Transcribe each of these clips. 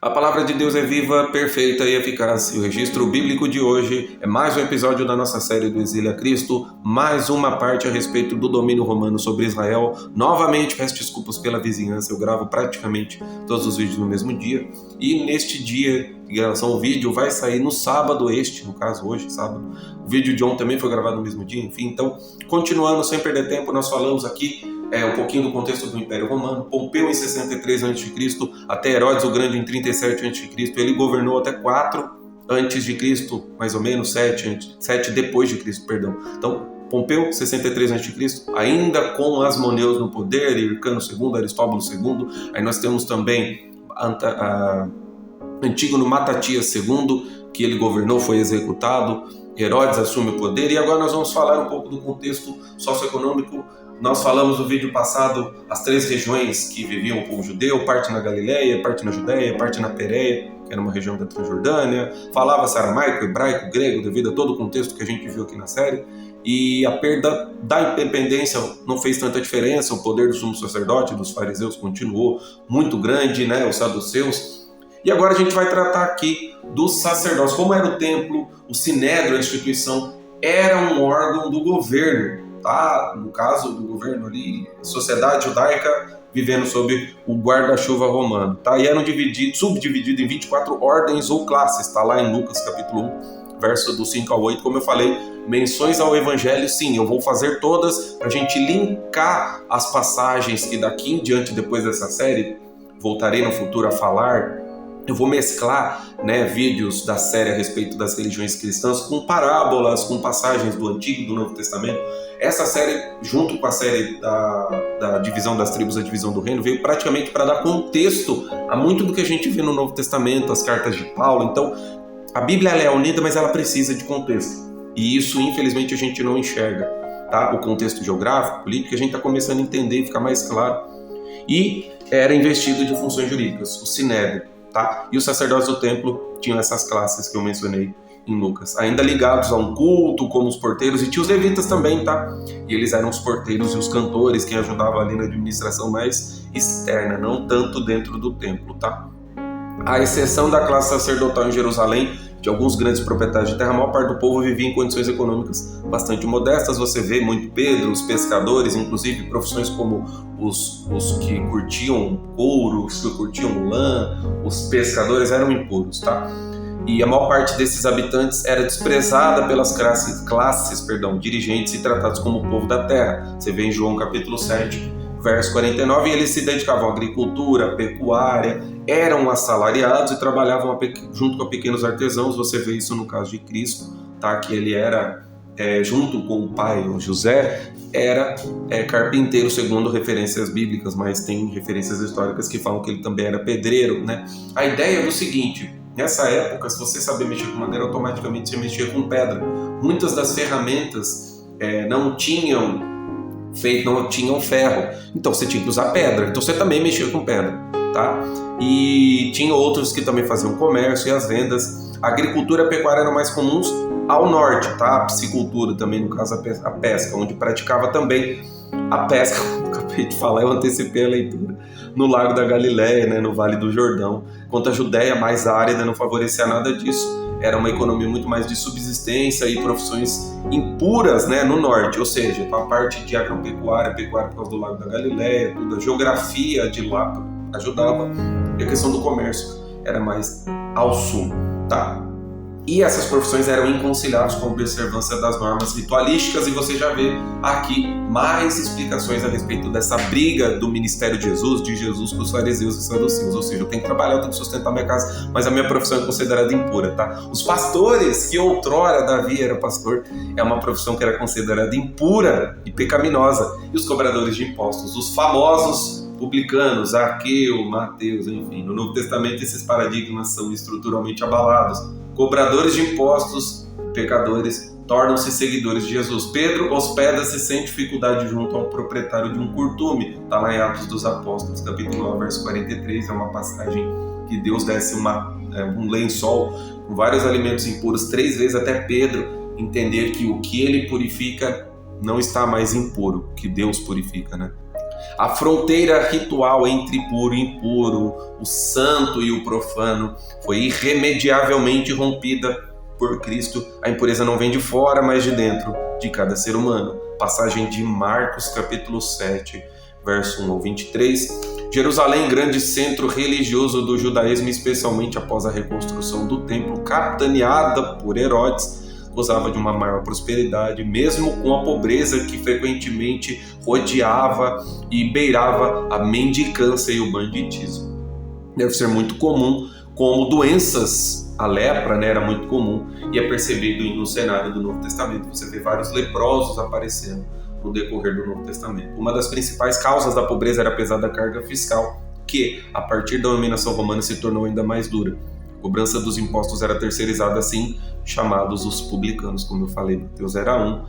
A palavra de Deus é viva, perfeita e eficaz. E o registro bíblico de hoje é mais um episódio da nossa série do Exílio a Cristo, mais uma parte a respeito do domínio romano sobre Israel. Novamente, peço desculpas pela vizinhança, eu gravo praticamente todos os vídeos no mesmo dia. E neste dia de gravação, o vídeo vai sair no sábado, no caso hoje, sábado. O vídeo de ontem também foi gravado no mesmo dia, enfim. Então, continuando, sem perder tempo, nós falamos aqui um pouquinho do contexto do Império Romano. Pompeu em 63 a.C., até Herodes o Grande em 37 a.C., ele governou até 4 a.C., mais ou menos, 7 depois de Cristo, perdão. Então, Pompeu, 63 a.C., ainda com Asmoneus no poder, Hircano II, Aristóbulo II, aí nós temos também Antígono Matatias II, que ele governou, foi executado, Herodes assume o poder, e agora nós vamos falar um pouco do contexto socioeconômico. Nós falamos no vídeo passado as 3 regiões que viviam o povo judeu, parte na Galileia, parte na Judéia, parte na Pérea, que era uma região da Transjordânia. Falava-se aramaico, hebraico, grego, devido a todo o contexto que a gente viu aqui na série. E a perda da independência não fez tanta diferença, o poder do sumo sacerdote e dos fariseus continuou muito grande, né, os saduceus. E agora a gente vai tratar aqui dos sacerdotes, como era o templo, o sinédrio, a instituição, era um órgão do governo. Tá? No caso do governo ali, a sociedade judaica vivendo sob o guarda-chuva romano, tá? E eram subdivididos em 24 ordens ou classes, tá lá em Lucas capítulo 1, verso do 5 ao 8, como eu falei, menções ao evangelho, sim, eu vou fazer todas para a gente linkar as passagens que daqui em diante, depois dessa série, voltarei no futuro a falar. Eu vou mesclar, vídeos da série a respeito das religiões cristãs com parábolas, com passagens do Antigo e do Novo Testamento. Essa série, junto com a série da divisão das tribos, a divisão do reino, veio praticamente para dar contexto a muito do que a gente vê no Novo Testamento, as cartas de Paulo. Então, a Bíblia ela é unida, mas ela precisa de contexto. E isso, infelizmente, a gente não enxerga. Tá? O contexto geográfico, político, a gente está começando a entender e ficar mais claro. E era investido de funções jurídicas, o sinédrio. Tá? E os sacerdotes do templo tinham essas classes que eu mencionei em Lucas, ainda ligados a um culto, como os porteiros, e tinha os levitas também, tá? E eles eram os porteiros e os cantores, quem ajudava ali na administração mais externa, não tanto dentro do templo, tá? À exceção da classe sacerdotal em Jerusalém, de alguns grandes proprietários de terra, a maior parte do povo vivia em condições econômicas bastante modestas. Você vê muito Pedro, os pescadores, inclusive profissões como os que curtiam couro, os que curtiam lã, os pescadores eram impuros, tá? E a maior parte desses habitantes era desprezada pelas classes dirigentes e tratados como o povo da terra. Você vê em João capítulo 7, verso 49, e eles se dedicavam à agricultura, à pecuária, eram assalariados e trabalhavam junto com pequenos artesãos. Você vê isso no caso de Cristo, tá? Que ele era, junto com o pai, o José, era carpinteiro, segundo referências bíblicas, mas tem referências históricas que falam que ele também era pedreiro, né? A ideia é o seguinte: nessa época, se você saber mexer com madeira, automaticamente você mexia com pedra. Muitas das ferramentas não tinham ferro, então você tinha que usar pedra, então você também mexia com pedra, tá? E tinha outros que também faziam comércio e as vendas. A agricultura e a pecuária eram mais comuns ao norte, tá? A piscicultura também, no caso a pesca, onde praticava também a pesca, como eu acabei de falar, eu antecipei a leitura, no Lago da Galileia, né, no Vale do Jordão. Enquanto a Judéia, mais árida, não favorecia nada disso. Era uma economia muito mais de subsistência e profissões impuras, né, no norte, ou seja, a parte de agropecuária, pecuária por causa do Lago da Galileia, toda a geografia de lá ajudava, e a questão do comércio era mais ao sul, tá? E essas profissões eram inconciliáveis com a observância das normas ritualísticas, e você já vê aqui mais explicações a respeito dessa briga do ministério de Jesus com os fariseus e saduceus. Ou seja, eu tenho que trabalhar, eu tenho que sustentar minha casa, mas a minha profissão é considerada impura, tá? Os pastores, que outrora Davi era pastor, é uma profissão que era considerada impura e pecaminosa. E os cobradores de impostos, os famosos publicanos, Zaqueu, Mateus, enfim. No Novo Testamento esses paradigmas são estruturalmente abalados. Cobradores de impostos, pecadores, tornam-se seguidores de Jesus. Pedro hospeda-se sem dificuldade junto ao proprietário de um curtume. Está lá em Atos dos Apóstolos, capítulo 9, verso 43. É uma passagem que Deus desce um lençol com vários alimentos impuros 3 vezes até Pedro entender que o que ele purifica não está mais impuro, que Deus purifica, né? A fronteira ritual entre puro e impuro, o santo e o profano, foi irremediavelmente rompida por Cristo. A impureza não vem de fora, mas de dentro de cada ser humano. Passagem de Marcos, capítulo 7, verso 1 ao 23. Jerusalém, grande centro religioso do judaísmo, especialmente após a reconstrução do templo, capitaneada por Herodes, gozava de uma maior prosperidade, mesmo com a pobreza que frequentemente rodeava e beirava a mendicância e o banditismo. Deve ser muito comum, como doenças, a lepra, né, era muito comum, e é percebido no cenário do Novo Testamento. Você vê vários leprosos aparecendo no decorrer do Novo Testamento. Uma das principais causas da pobreza era a pesada carga fiscal, que, a partir da dominação romana, se tornou ainda mais dura. A cobrança dos impostos era terceirizada, assim, chamados os publicanos, como eu falei, Mateus era um.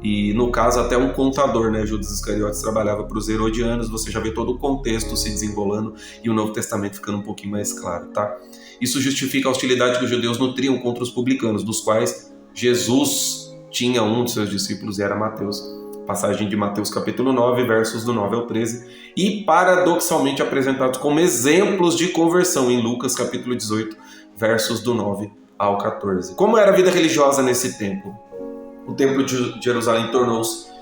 E, no caso, até um contador, né, Judas Iscariotes, trabalhava para os herodianos. Você já vê todo o contexto se desenrolando e o Novo Testamento ficando um pouquinho mais claro, tá? Isso justifica a hostilidade que os judeus nutriam contra os publicanos, dos quais Jesus tinha um de seus discípulos e era Mateus. Passagem de Mateus capítulo 9, versos do 9 ao 13, e paradoxalmente apresentados como exemplos de conversão em Lucas capítulo 18, versos do 9 ao 14. Como era a vida religiosa nesse tempo? O templo de Jerusalém tornou-se,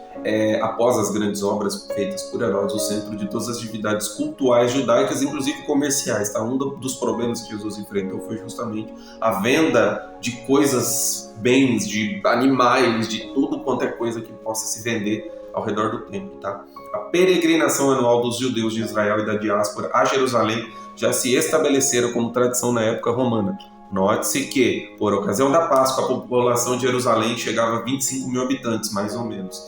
após as grandes obras feitas por Herodes, o centro de todas as atividades cultuais judaicas, inclusive comerciais. Tá? Um dos problemas que Jesus enfrentou foi justamente a venda de coisas, bens, de animais, de tudo quanto é coisa que possa se vender ao redor do templo. Tá? A peregrinação anual dos judeus de Israel e da diáspora a Jerusalém já se estabeleceram como tradição na época romana. Note-se que, por ocasião da Páscoa, a população de Jerusalém chegava a 25 mil habitantes, mais ou menos,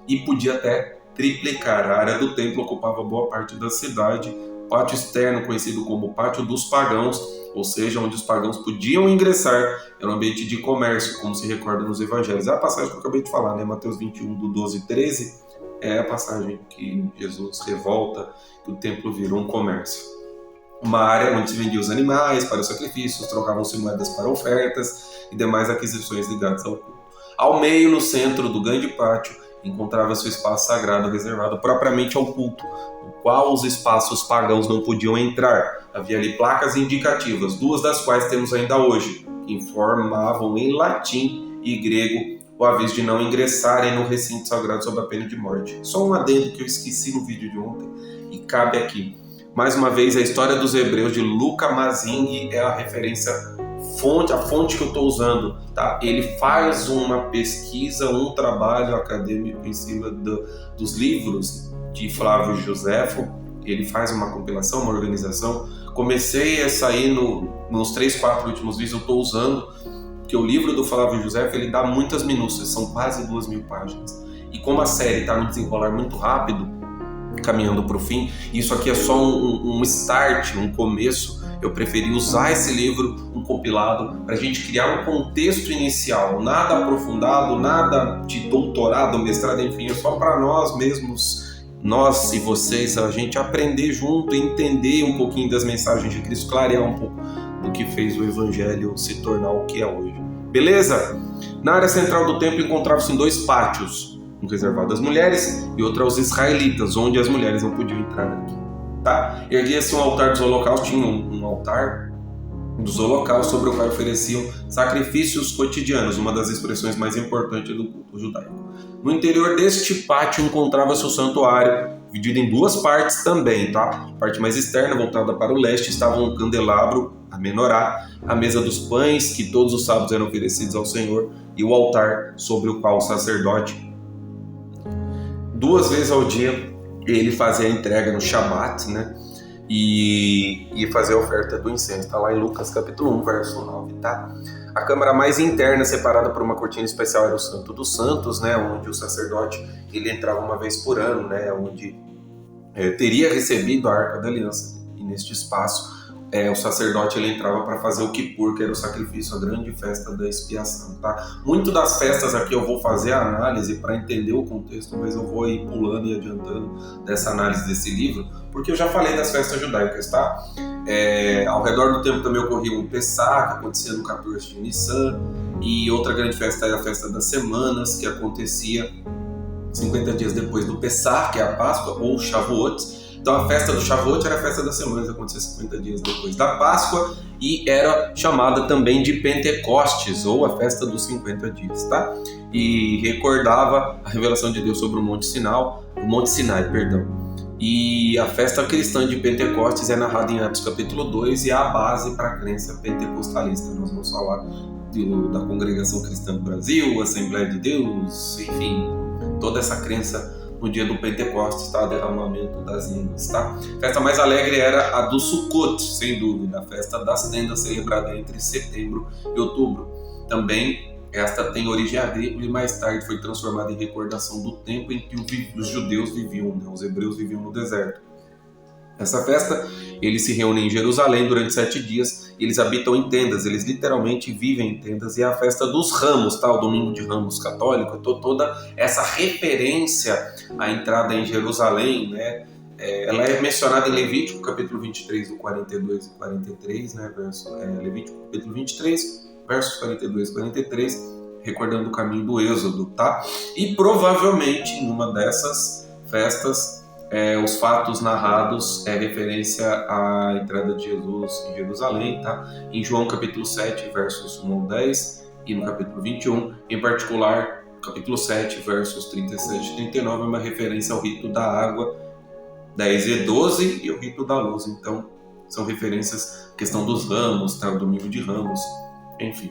e podia até triplicar. A área do templo ocupava boa parte da cidade. O pátio externo, conhecido como Pátio dos Pagãos, ou seja, onde os pagãos podiam ingressar, era um ambiente de comércio, como se recorda nos evangelhos. É a passagem que eu acabei de falar, né? Mateus 21, do 12 e 13, é a passagem que Jesus revolta, que o templo virou um comércio. Uma área onde se vendiam os animais para os sacrifícios, trocavam-se moedas para ofertas e demais aquisições ligadas ao culto. Ao meio, no centro do grande pátio, encontrava-se o espaço sagrado reservado propriamente ao culto, no qual os espaços pagãos não podiam entrar. Havia ali placas indicativas, duas das quais temos ainda hoje, que informavam em latim e grego o aviso de não ingressarem no recinto sagrado sob a pena de morte. Só um adendo que eu esqueci no vídeo de ontem e cabe aqui. Mais uma vez, a história dos hebreus de Luca Mazing é a referência, a fonte que eu estou usando. Tá? Ele faz uma pesquisa, um trabalho acadêmico em cima dos livros de Flávio Joséfo. Ele faz uma compilação, uma organização. Comecei a sair nos 3, 4 últimos vídeos, eu estou usando, porque o livro do Flávio Joséfo ele dá muitas minúcias, são quase 2.000 páginas. E como a série está no desenrolar muito rápido, caminhando para o fim, isso aqui é só um start, um começo. Eu preferi usar esse livro, um compilado, para a gente criar um contexto inicial, nada aprofundado, nada de doutorado, mestrado, enfim, é só para nós mesmos, nós e vocês, a gente aprender junto, entender um pouquinho das mensagens de Cristo, clarear um pouco do que fez o Evangelho se tornar o que é hoje. Beleza? Na área central do templo encontravam-se 2 pátios, um reservado às mulheres e outro aos israelitas, onde as mulheres não podiam entrar aqui. Tá? Erguia-se um altar dos holocaustos, tinha um altar dos holocaustos sobre o qual ofereciam sacrifícios cotidianos, uma das expressões mais importantes do culto judaico. No interior deste pátio encontrava-se o santuário, dividido em 2 partes também. Tá? A parte mais externa, voltada para o leste, estava um candelabro, a menorá, a mesa dos pães, que todos os sábados eram oferecidos ao Senhor, e o altar sobre o qual o sacerdote 2 vezes ao dia ele fazia a entrega no Shabat, né? E fazia a oferta do incenso. Está lá em Lucas capítulo 1, verso 9, tá? A câmara mais interna, separada por uma cortina especial, era o Santo dos Santos, né? Onde o sacerdote ele entrava uma vez por ano, né? Onde teria recebido a Arca da Aliança. E neste espaço, o sacerdote ele entrava para fazer o Kippur, que era o sacrifício, a grande festa da expiação, tá? Muito das festas aqui eu vou fazer a análise para entender o contexto, mas eu vou ir pulando e adiantando dessa análise desse livro, porque eu já falei das festas judaicas, tá? Ao redor do tempo também ocorria um Pessah, que acontecia no 14 de Nissan, e outra grande festa era a festa das semanas, que acontecia 50 dias depois do Pessah, que é a Páscoa, ou Shavuot. Então a festa do Shavuot era a festa das semanas, acontecia 50 dias depois da Páscoa, e era chamada também de Pentecostes, ou a festa dos 50 dias, tá? E recordava a revelação de Deus sobre o Monte Sinai, perdão. E a festa cristã de Pentecostes é narrada em Atos capítulo 2 e é a base para a crença pentecostalista. Nós vamos falar da Congregação Cristã do Brasil, Assembleia de Deus, enfim, toda essa crença no dia do Pentecostes, tá? Derramamento das línguas, tá? A festa mais alegre era a do Sukkot, sem dúvida, a festa das tendas, celebrada entre setembro e outubro. Também esta tem origem agrícola e mais tarde foi transformada em recordação do tempo em que os judeus viviam, né? Os hebreus viviam no deserto. Essa festa, eles se reúnem em Jerusalém durante 7 dias, e eles habitam em tendas, eles literalmente vivem em tendas, e é a festa dos Ramos, tá? O Domingo de Ramos católico, toda essa referência à entrada em Jerusalém, né? Ela é mencionada em Levítico, capítulo 23, do 42 e 43, né? Levítico, capítulo 23, versos 42 e 43, recordando o caminho do Êxodo, tá? E provavelmente, em uma dessas festas, os fatos narrados é referência à entrada de Jesus em Jerusalém, tá? Em João capítulo 7, versos 1 ao 10, e no capítulo 21, em particular, capítulo 7, versos 37 e 39, é uma referência ao rito da água, 10 e 12, e o rito da luz. Então, são referências à questão dos ramos, tá? O Domingo de Ramos, enfim.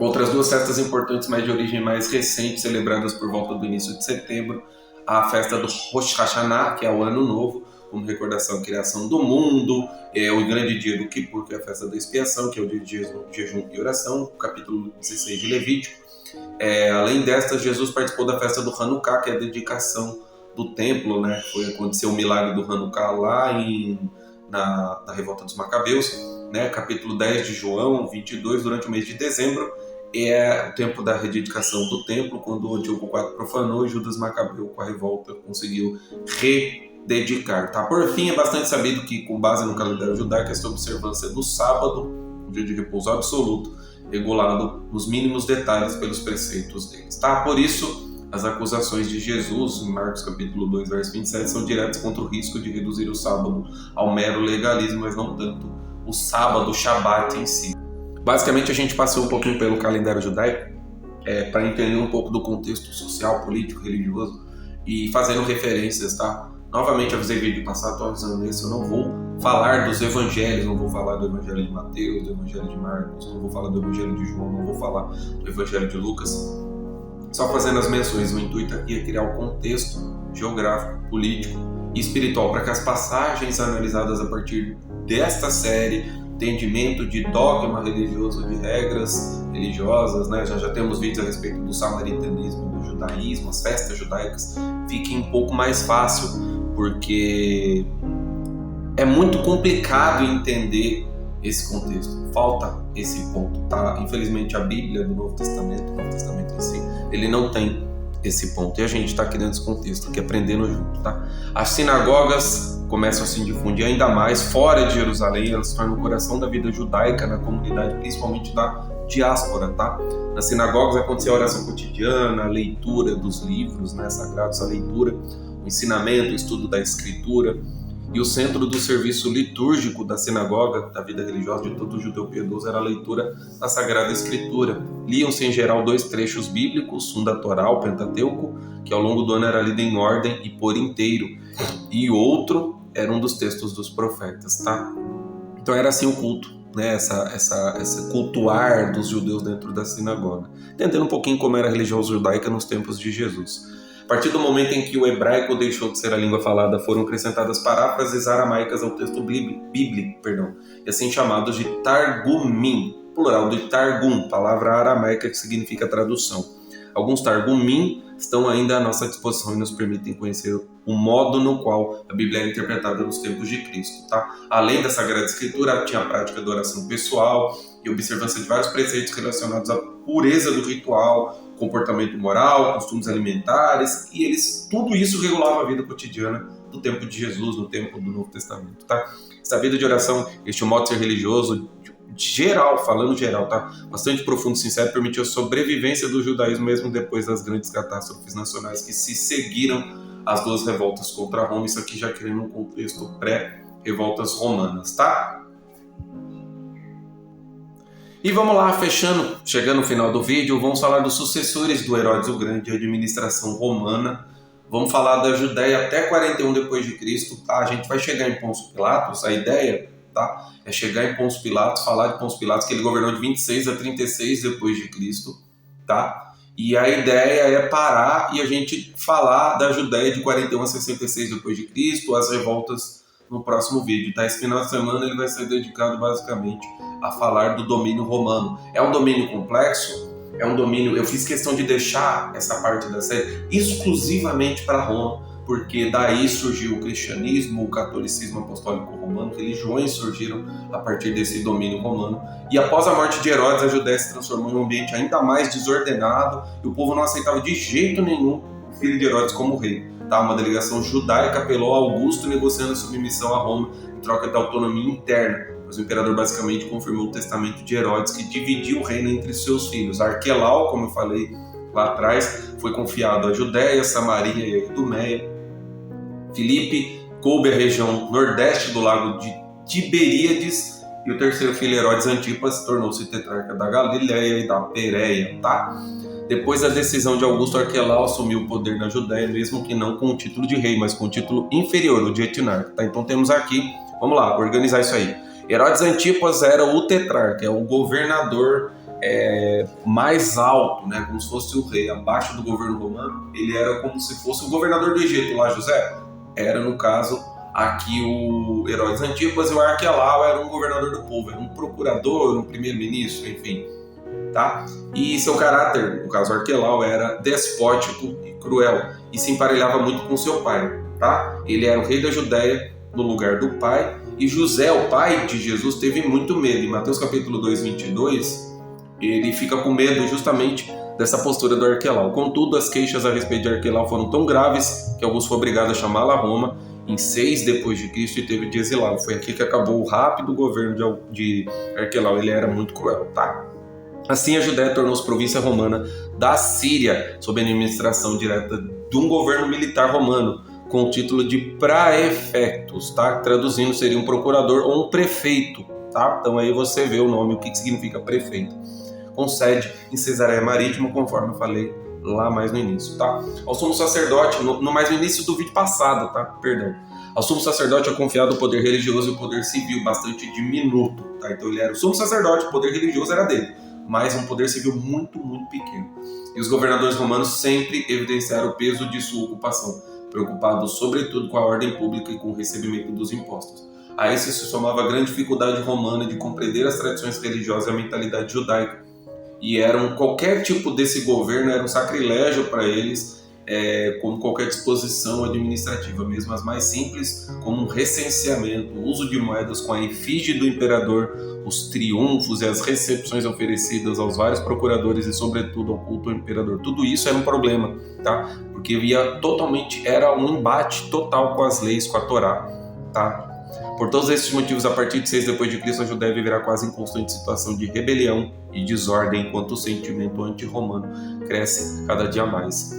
Outras duas festas importantes, mas de origem mais recente, celebradas por volta do início de setembro, a festa do Rosh Hashanah, que é o Ano Novo, como recordação da criação do mundo, o grande dia do Kippur, que é a festa da expiação, que é o dia de jejum e oração, capítulo 16 de Levítico. Além destas, Jesus participou da festa do Hanukkah, que é a dedicação do templo, né? Aconteceu o milagre do Hanukkah lá na revolta dos Macabeus, né? Capítulo 10 de João 22, durante o mês de dezembro. É o tempo da rededicação do templo, quando o Antíoco IV profanou e Judas Macabeu, com a revolta, conseguiu rededicar. Tá? Por fim, é bastante sabido que, com base no calendário judaico, esta observância do sábado, um dia de repouso absoluto, regulado nos mínimos detalhes pelos preceitos deles. Tá? Por isso, as acusações de Jesus, em Marcos capítulo 2, verso 27, são diretas contra o risco de reduzir o sábado ao mero legalismo, mas não tanto o sábado, o Shabat em si. Basicamente, a gente passou um pouquinho pelo calendário judaico para entender um pouco do contexto social, político, religioso e fazendo referências, tá? Novamente, avisei no vídeo passado, estou avisando nesse, eu não vou falar dos evangelhos, não vou falar do evangelho de Mateus, do evangelho de Marcos, não vou falar do evangelho de João, não vou falar do evangelho de Lucas. Só fazendo as menções, o intuito aqui é criar o contexto geográfico, político e espiritual para que as passagens analisadas a partir desta série, entendimento de dogma religioso, de regras religiosas, né? Já temos vídeos a respeito do samaritanismo, do judaísmo, as festas judaicas, fiquem um pouco mais fácil, porque é muito complicado entender esse contexto, falta esse ponto, tá? Infelizmente a Bíblia do Novo Testamento, o Novo Testamento em si, ele não tem esse ponto, e a gente está aqui dentro desse contexto, aqui aprendendo junto, tá? As sinagogas começam a se difundir ainda mais fora de Jerusalém, elas se tornam o coração da vida judaica na comunidade, principalmente da diáspora, tá? Nas sinagogas acontecia a oração cotidiana, a leitura dos livros, né, sagrados, a leitura, o ensinamento, o estudo da escritura, e o centro do serviço litúrgico da sinagoga, da vida religiosa de todo judeu piedoso, era a leitura da Sagrada Escritura. Liam-se em geral 2 trechos bíblicos, um da Torá, o Pentateuco, que ao longo do ano era lido em ordem e por inteiro, e outro era um dos textos dos profetas, tá? Então era assim o culto, né? Essa cultuar dos judeus dentro da sinagoga. Entendendo um pouquinho como era a religião judaica nos tempos de Jesus. A partir do momento em que o hebraico deixou de ser a língua falada, foram acrescentadas paráfrases aramaicas ao texto bíblico, e assim chamados de Targumim, plural de Targum, palavra aramaica que significa tradução. Alguns Targumim estão ainda à nossa disposição e nos permitem conhecer o modo no qual a Bíblia é interpretada nos tempos de Cristo, tá? Além da Sagrada Escritura, tinha a prática da oração pessoal e observância de vários preceitos relacionados à pureza do ritual, comportamento moral, costumes alimentares, e tudo isso regulava a vida cotidiana do tempo de Jesus, no tempo do Novo Testamento, tá? Essa vida de oração, este modo de ser religioso, geral, falando geral, tá? Bastante profundo e sincero, permitiu a sobrevivência do judaísmo mesmo depois das grandes catástrofes nacionais que se seguiram às duas revoltas contra Roma. Isso aqui já querendo um contexto pré-revoltas romanas, tá? E vamos lá, fechando, chegando no final do vídeo, vamos falar dos sucessores do Herodes o Grande, a administração romana. Vamos falar da Judéia até 41 depois de Cristo, tá? A gente vai chegar em Pôncio Pilatos, a ideia, tá, é chegar em Pôncio Pilatos, falar de Pôncio Pilatos, que ele governou de 26 a 36 depois de Cristo, tá? E a ideia é parar e a gente falar da Judéia de 41 a 66 depois de Cristo, as revoltas no próximo vídeo, tá? Esse final de semana ele vai ser dedicado basicamente a falar do domínio romano. É um domínio complexo, é um domínio... Eu fiz questão de deixar essa parte da série exclusivamente para Roma, porque daí surgiu o cristianismo, o catolicismo apostólico romano, religiões surgiram a partir desse domínio romano. E após a morte de Herodes, a Judéia se transformou em um ambiente ainda mais desordenado e o povo não aceitava de jeito nenhum o filho de Herodes como rei. Tá? Uma delegação judaica apelou a Augusto negociando a submissão a Roma em troca da autonomia interna. Mas o imperador basicamente confirmou o testamento de Herodes, que dividiu o reino entre seus filhos. Arquelau, como eu falei lá atrás, foi confiado a Judéia, Samaria e a Idumeia. Filipe coube a região nordeste do lago de Tiberíades, e o terceiro filho, Herodes Antipas, tornou-se tetrarca da Galileia e da Pérea, tá? Depois da decisão de Augusto, Arquelau assumiu o poder na Judéia, mesmo que não com o título de rei, mas com o título inferior, o de etnarca, tá? Então temos aqui, vamos lá, organizar isso aí. Herodes Antipas era o tetrarca, é o governador mais alto, né? Como se fosse o rei, abaixo do governo romano. Ele era como se fosse o governador do Egito lá, José. Era, no caso, aqui o Herodes Antipas, e o Arquelau era um governador do povo, era um procurador, um primeiro-ministro, enfim, tá? E seu caráter, no caso Arquelau, era despótico e cruel, e se emparelhava muito com seu pai, tá? Ele era o rei da Judéia no lugar do pai, e José, o pai de Jesus, teve muito medo. Em Mateus capítulo 2, 22, ele fica com medo justamente dessa postura do Arquelau. Contudo, as queixas a respeito de Arquelau foram tão graves que Augusto foi obrigado a chamá-lo a Roma em 6 depois de Cristo e teve de exilá-lo. Foi aqui que acabou o rápido governo de Arquelau. Ele era muito cruel, tá? Assim, a Judéia tornou-se província romana da Síria, sob a administração direta de um governo militar romano, com o título de praefectus, tá? Traduzindo, seria um procurador ou um prefeito, tá? Então aí você vê o nome, o que significa prefeito. Com sede em Cesareia Marítima, conforme eu falei lá mais no início, tá? Ao sumo sacerdote, mais no início do vídeo passado, tá? Perdão. Ao sumo sacerdote é confiado o poder religioso e o poder civil, bastante diminuto, tá? Então ele era o sumo sacerdote, o poder religioso era dele, mas um poder civil muito, muito pequeno. E os governadores romanos sempre evidenciaram o peso de sua ocupação, preocupados sobretudo com a ordem pública e com o recebimento dos impostos. A isso se somava a grande dificuldade romana de compreender as tradições religiosas e a mentalidade judaica. E qualquer tipo desse governo era um sacrilégio para eles, como qualquer disposição administrativa, mesmo as mais simples, como um recenseamento, o uso de moedas com a efígie do imperador, os triunfos e as recepções oferecidas aos vários procuradores e, sobretudo, ao culto ao imperador. Tudo isso era um problema, tá? Porque era um embate total com as leis, com a Torá, tá? Por todos esses motivos, a partir de 6 depois de Cristo, a Judéia viverá quase em constante situação de rebelião e desordem, enquanto o sentimento anti-romano cresce cada dia mais.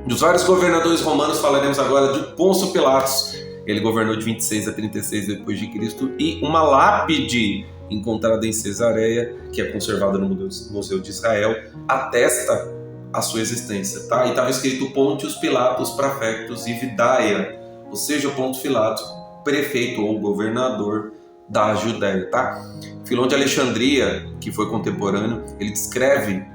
Dos vários governadores romanos, falaremos agora de Pôncio Pilatos. Ele governou de 26 a 36 depois de Cristo, e uma lápide encontrada em Cesareia, que é conservada no Museu de Israel, atesta a sua existência, tá? E estava escrito Pontius Pilatus Praefectus e Vidaia, ou seja, Pôncio Pilatos, prefeito ou governador da Judéia, tá? Filão de Alexandria, que foi contemporâneo, ele descreve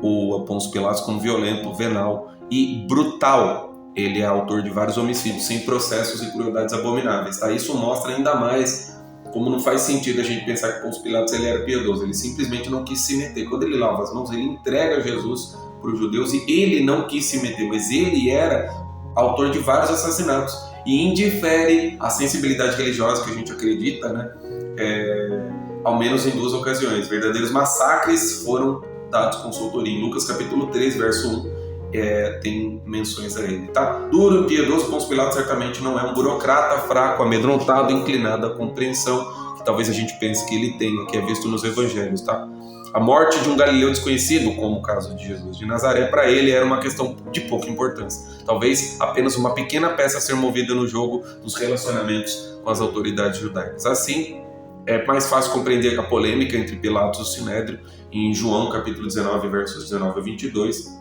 o Pôncio Pilatos como violento, venal e brutal. Ele é autor de vários homicídios, sem processos e crueldades abomináveis, tá? Isso mostra ainda mais como não faz sentido a gente pensar que Pôncio Pilatos ele era piedoso. Ele simplesmente não quis se meter. Quando ele lava as mãos, ele entrega Jesus para os judeus e ele não quis se meter, mas ele era autor de vários assassinatos e indifere a sensibilidade religiosa que a gente acredita, né? Ao menos em 2 ocasiões. Verdadeiros massacres foram dados com sua autoria. Em Lucas capítulo 3, verso 1, tem menções a ele, tá? Duro e piedoso, Pôncio Pilatos certamente não é um burocrata fraco, amedrontado, inclinado à compreensão, que talvez a gente pense que ele tenha, que é visto nos evangelhos, tá? A morte de um galileu desconhecido, como o caso de Jesus de Nazaré, para ele era uma questão de pouca importância. Talvez apenas uma pequena peça a ser movida no jogo dos relacionamentos com as autoridades judaicas. Assim, é mais fácil compreender a polêmica entre Pilatos e o Sinédrio, em João capítulo 19, versos 19 a 22.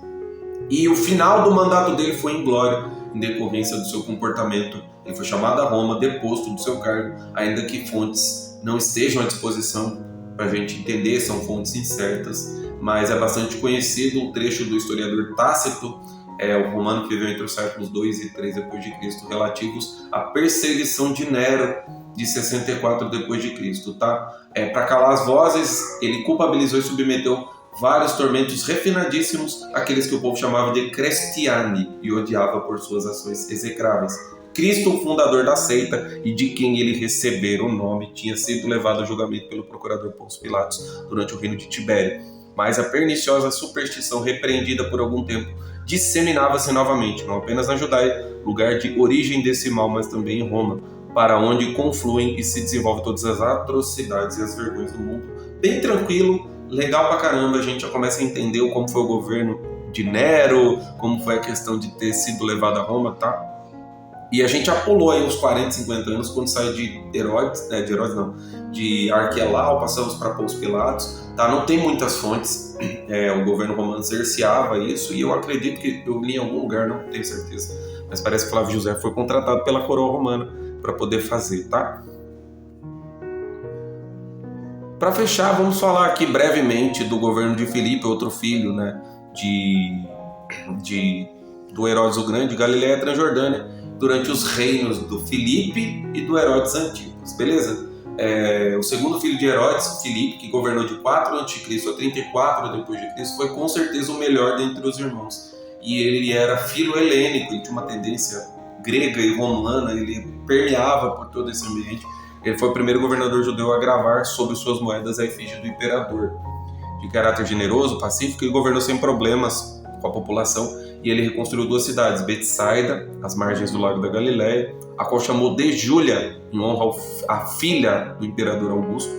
E o final do mandato dele foi em glória, em decorrência do seu comportamento. Ele foi chamado a Roma, deposto do seu cargo, ainda que fontes não estejam à disposição para a gente entender, são fontes incertas, mas é bastante conhecido um trecho do historiador Tácito, o romano que viveu entre os séculos 2 e 3 depois de Cristo, relativos à perseguição de Nero de 64 depois de Cristo, tá? Para calar as vozes, ele culpabilizou e submeteu vários tormentos refinadíssimos àqueles que o povo chamava de Crestiani e odiava por suas ações execráveis. Cristo, o fundador da seita e de quem ele recebera o nome, tinha sido levado a julgamento pelo procurador Pôncio Pilatos durante o reino de Tibério. Mas a perniciosa superstição, repreendida por algum tempo, disseminava-se novamente, não apenas na Judéia, lugar de origem desse mal, mas também em Roma, para onde confluem e se desenvolvem todas as atrocidades e as vergonhas do mundo. Bem tranquilo, legal pra caramba, a gente já começa a entender como foi o governo de Nero, como foi a questão de ter sido levado a Roma, tá? E a gente já pulou aí uns 40, 50 anos quando saiu de Arquelau, passamos para Pôncio Pilatos, tá? Não tem muitas fontes, o governo romano cerceava isso, e eu acredito que eu li em algum lugar, não tenho certeza, mas parece que Flávio José foi contratado pela coroa romana para poder fazer, tá? Para fechar, vamos falar aqui brevemente do governo de Filipe, outro filho, né, do Herodes o Grande, Galileia e Transjordânia, durante os reinos do Filipe e do Herodes Antipas, beleza? O segundo filho de Herodes, Filipe, que governou de 4 a.C. a 34 depois de Cristo, foi com certeza o melhor dentre os irmãos. E ele era filo-helênico, ele tinha uma tendência grega e romana, ele permeava por todo esse ambiente. Ele foi o primeiro governador judeu a gravar sobre suas moedas a efígie do imperador. De caráter generoso, pacífico, ele governou sem problemas com a população, e ele reconstruiu 2 cidades, Betsaida, às margens do Lago da Galileia, a qual chamou de Júlia, em honra à filha do imperador Augusto.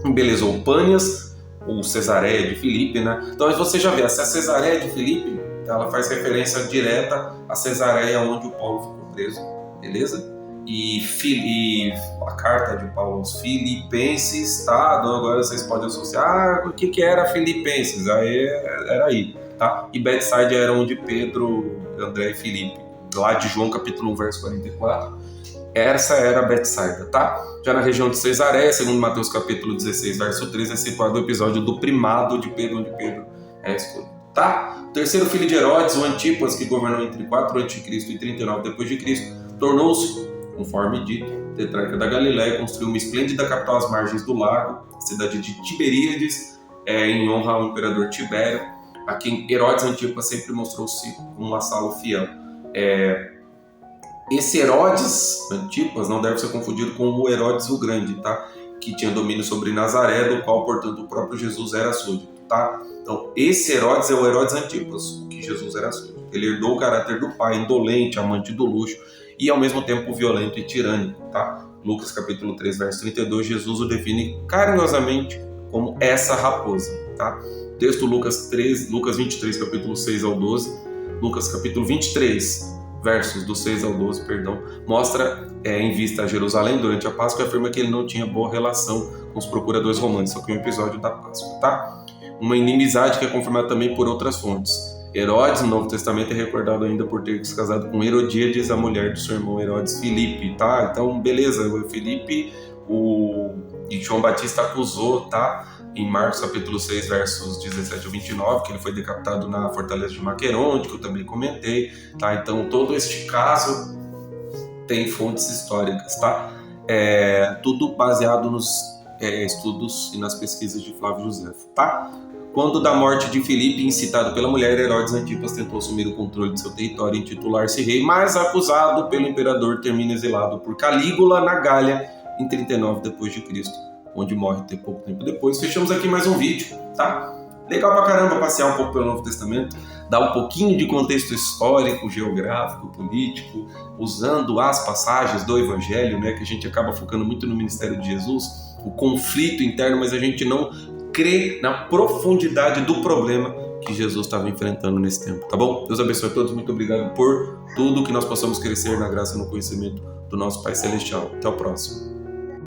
Embelezou Pânias, ou Cesareia de Filipe, né? Então você já vê, essa Cesareia de Filipe, ela faz referência direta a Cesareia, onde o Paulo ficou preso, beleza? E a carta de Paulo aos Filipenses, tá? Então agora vocês podem associar, o que era Filipenses? Era aí, tá? E Betsaida era onde Pedro, André e Filipe, lá de João capítulo 1, verso 44, essa era Betsaida, tá? Já na região de Cesareia, segundo Mateus capítulo 16, verso 13, é situado o episódio do primado de Pedro, onde Pedro é escolhido, tá? O terceiro filho de Herodes, o Antipas, que governou entre 4 a.C. e 39 depois de Cristo, tornou-se, conforme dito, tetrarca da Galileia, construiu uma esplêndida capital às margens do lago, a cidade de Tiberíades, em honra ao imperador Tibério, a quem Herodes Antipas sempre mostrou-se um vassalo fiel. Esse Herodes Antipas não deve ser confundido com o Herodes o Grande, tá? Que tinha domínio sobre Nazaré, do qual, portanto, o próprio Jesus era súdito, tá? Então, esse Herodes é o Herodes Antipas, que Jesus era súdito. Ele herdou o caráter do pai, indolente, amante do luxo, e ao mesmo tempo violento e tirânico, tá? Lucas capítulo 3, verso 32, Jesus o define carinhosamente como essa raposa, tá? Texto Lucas 23, capítulo 6 ao 12, Lucas capítulo 23, versos do 6 ao 12, mostra em vista a Jerusalém durante a Páscoa e afirma que ele não tinha boa relação com os procuradores romanos, só que é um episódio da Páscoa, tá? Uma inimizade que é confirmada também por outras fontes. Herodes, no Novo Testamento, é recordado ainda por ter se casado com Herodíades, a mulher do seu irmão Herodes Filipe, tá? Então, beleza, o Filipe, e João Batista acusou, tá? Em Marcos capítulo 6, versos 17 a 29, que ele foi decapitado na fortaleza de Maqueronte, que eu também comentei, tá? Então, todo este caso tem fontes históricas, tá? Tudo baseado nos estudos e nas pesquisas de Flávio José, tá? Quando da morte de Filipe, incitado pela mulher, Herodes Antipas tentou assumir o controle de seu território e intitular-se rei, mas acusado pelo imperador, termina exilado por Calígula na Gália em 39 depois de Cristo, onde morre pouco tempo depois. Fechamos aqui mais um vídeo, tá? Legal pra caramba passear um pouco pelo Novo Testamento, dar um pouquinho de contexto histórico, geográfico, político, usando as passagens do Evangelho, né, que a gente acaba focando muito no ministério de Jesus, o conflito interno, mas a gente não crê na profundidade do problema que Jesus estava enfrentando nesse tempo, tá bom? Deus abençoe a todos, muito obrigado por tudo, que nós possamos crescer na graça e no conhecimento do nosso Pai Celestial. Até o próximo.